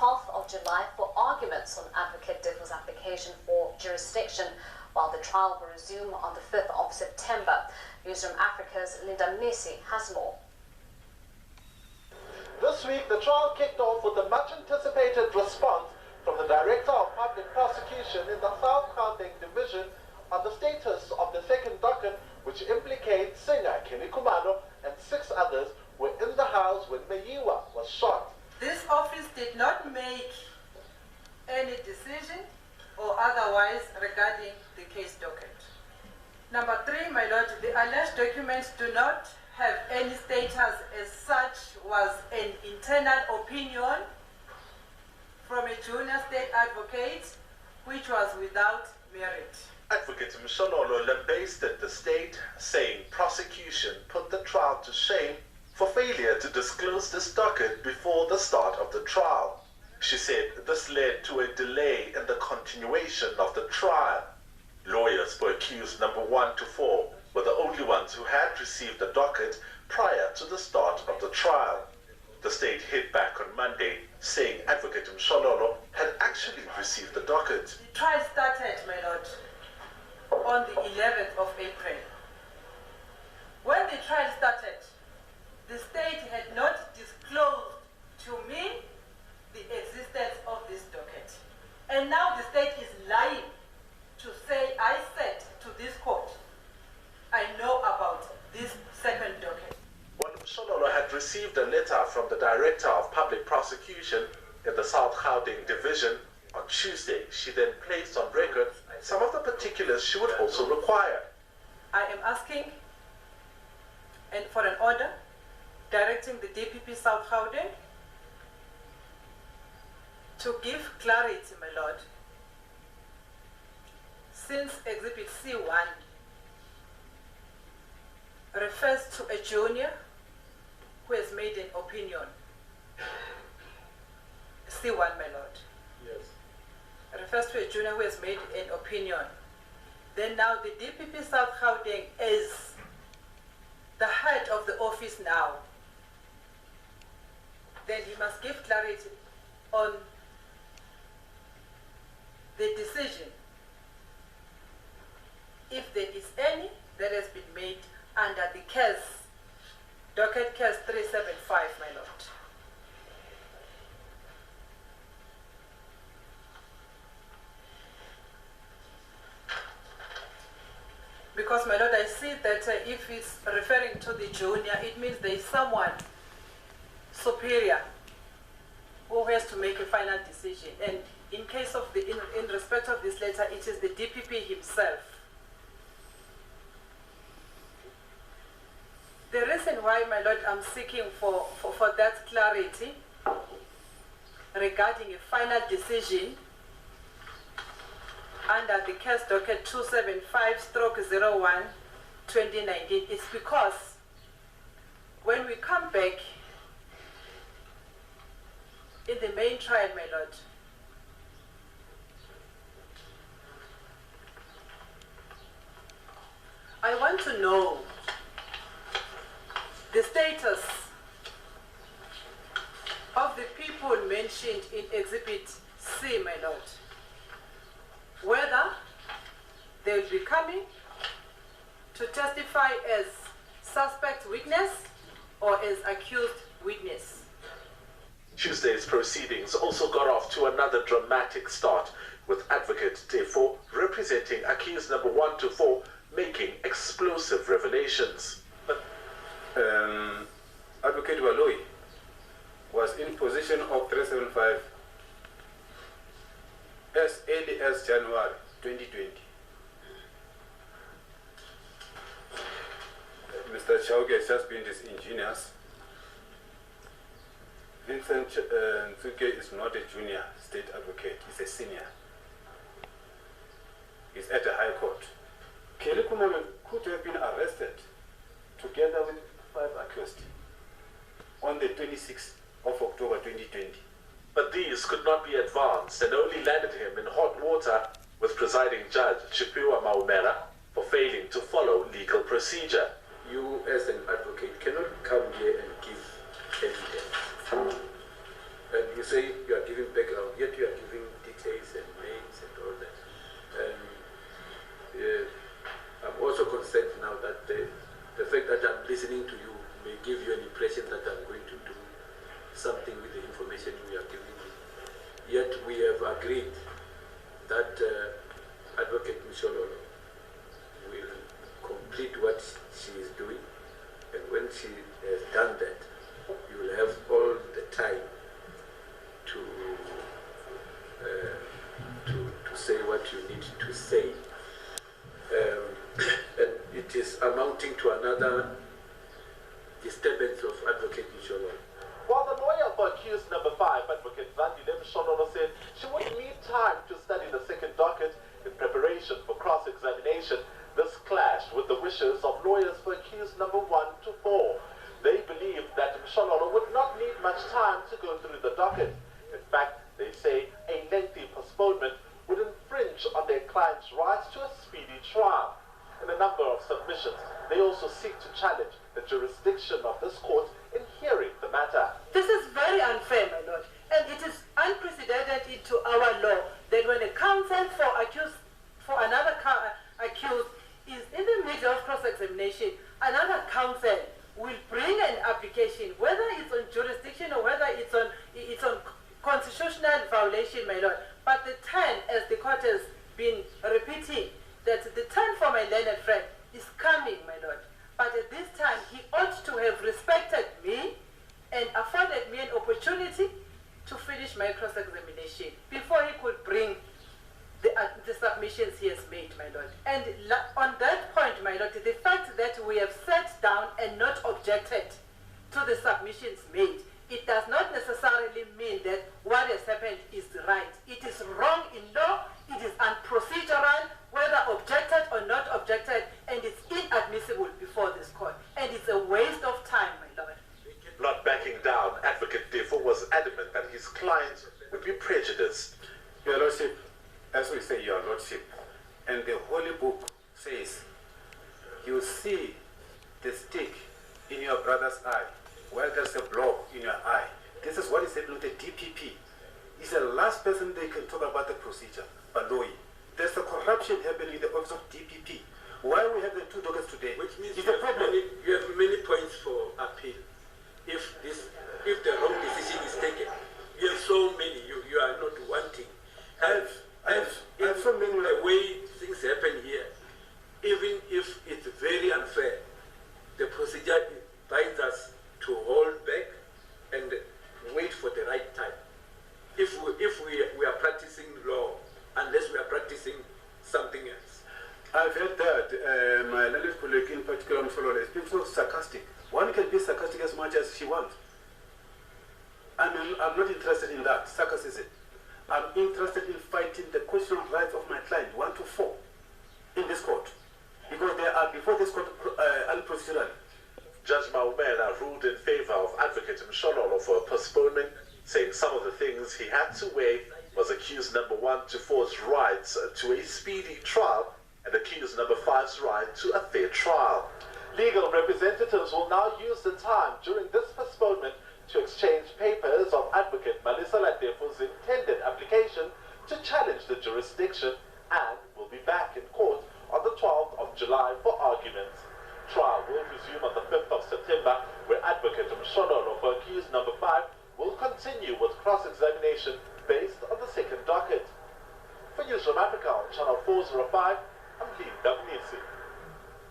12th of July for arguments on Advocate Defo's application for jurisdiction, while the trial will resume on the 5th of September. Newsroom Africa's Linda Mnisi has more. This week, the trial kicked off with a much-anticipated response from the Director of Public Prosecution in the South Gauteng Division on the status of the second docket, which implicates singer Kenny Khumalo and 6 others were in the house when Meyiwa was shot. This office did not make any decision or otherwise regarding the case docket. Number 3, my lord, the alleged documents do not have any status as such was an internal opinion from a junior state advocate which was without merit. Advocate Mshololo lambasted the state, saying prosecution put the trial to shame for failure to disclose this docket before the start of the trial. She said this led to a delay in the continuation of the trial. Lawyers for accused number 1 to 4 were the only ones who had received the docket prior to the start of the trial. The state hit back on Monday, saying Advocate Mshololo had actually received the docket. The trial started, my lord, on the 11th of April. When the trial started, the state had not disclosed to me the existence of this docket. And now the state is lying to say I said to this court, I know about this second docket. When Mshololo had received a letter from the Director of Public Prosecution in the South Gauteng Division on Tuesday, she then placed on record some of the particulars she would also require. I am asking for an order directing the DPP South Gauteng to give clarity, my lord, since Exhibit C1 refers to a junior who has made an opinion. C1, my lord. Yes. Refers to a junior who has made an opinion. Then now the DPP South Gauteng is the head of the office now. Then he must give clarity on the decision, if there is any, that has been made under the case, docket case 375, my lord. Because, my lord, I see that if it's referring to the junior, it means there is someone superior who has to make a final decision. And in case of in respect of this letter, it is the DPP himself. The reason why, my lord, I'm seeking for that clarity regarding a final decision under the case docket 275/01/2019 is because when we come back in the main trial, my lord, I want to know the status of the people mentioned in Exhibit C, my lord. Whether they will be coming to testify as suspect witness or as accused witness. Tuesday's proceedings also got off to another dramatic start, with Advocate Defo representing accused number 1 to 4 making explosive revelations. Advocate Waloi was in possession of 375 as early as January 2020. Mr. Chauke has just been disingenuous. Vincent Nsuke is not a junior state advocate, he's a senior. He's at the High Court. Kelly Khumalo could have been arrested together with 5 accused on the 26th of October 2020. But these could not be advanced and only landed him in hot water with presiding judge Chipiwa Maumela for failing to follow legal procedure. You as an advocate cannot come here and give evidence and you say you are giving background, yet you are giving details and names and all that. I'm also concerned now that the fact that I'm listening to you may give you an impression that I'm going to do something with the information we are giving you. Yet we have agreed that Advocate Mshololo will complete what she is doing, and when she has done that, you will have all the time to say what you need to say. And it is amounting to another disturbance of Advocate Mshololo. While the lawyer for accused number 5, Advocate Zandile Mshololo, said she would need time to study the second docket in preparation for cross-examination, this clashed with the wishes of lawyers for accused number 1 to 4. They believed that Mshololo would not need much time to go through the docket. In fact, they say a lengthy postponement would infringe on their client's rights to a speedy trial. In a number of submissions, they also seek to challenge the jurisdiction of this court in hearing the matter. This is very unfair, my lord, and it is unprecedented into our law that when a counsel for another accused is in the middle of cross-examination, another counsel will bring an application, whether it's on jurisdiction or whether it's on constitutional violation, my lord. But the turn, as the court has been repeating, that the turn for my learned friend is coming, my lord. But at this time, he ought to have respected me and afforded me an opportunity to finish my cross-examination before he could bring the submissions he has made, my lord. And on that point, my lord, the fact that we have sat down and not objected to the submissions made, it does not necessarily mean that what has happened is right. It is wrong in law, it is unprocedural, whether objected or not objected, and it's inadmissible before this court. And it's a waste of time, my lord. Not backing down, Advocate Defo was adamant that his client would be prejudiced. Your Lordship, as we say, Your Lordship, and the Holy Book says, you see the stick in your brother's eye, while there's a blow in your eye. This is what is happening with the DPP. He's the last person they can talk about the procedure, Baloyi. There's a corruption happening in the office of DPP. Why we have the two dockets today? Which means it's a problem. You have many points for appeal. If the wrong decision is taken, you have so many. You are not wanting. I have so many. The way things happen here, even if it's very unfair, the procedure binds us to hold back and wait for the right time. If we are practicing law, unless we are practicing something else. I've heard that my learned colleague in particular, Mshololo, has been so sarcastic. One can be sarcastic as much as she wants. I'm not interested in that, sarcasm. I'm interested in fighting the constitutional rights of my client, 1 to 4, in this court. Because they are before this court unprocedural. Judge Maumela ruled in favor of Advocate Mshololo for a postponement, saying some of the things he had to weigh was accused number 1 to 4's rights to a speedy trial and accused number 5's right to a fair trial. Legal representatives will now use the time during this postponement to exchange papers of Advocate Malisa Latefo's intended application to challenge the jurisdiction and will be back in court on the 12th of July for arguments. Trial will resume on the 5th of September, where Advocate Mshololo for accused number 5 will continue with cross-examination based on the second docket. For News from Africa on Channel 405, I'm Linda Mnisi.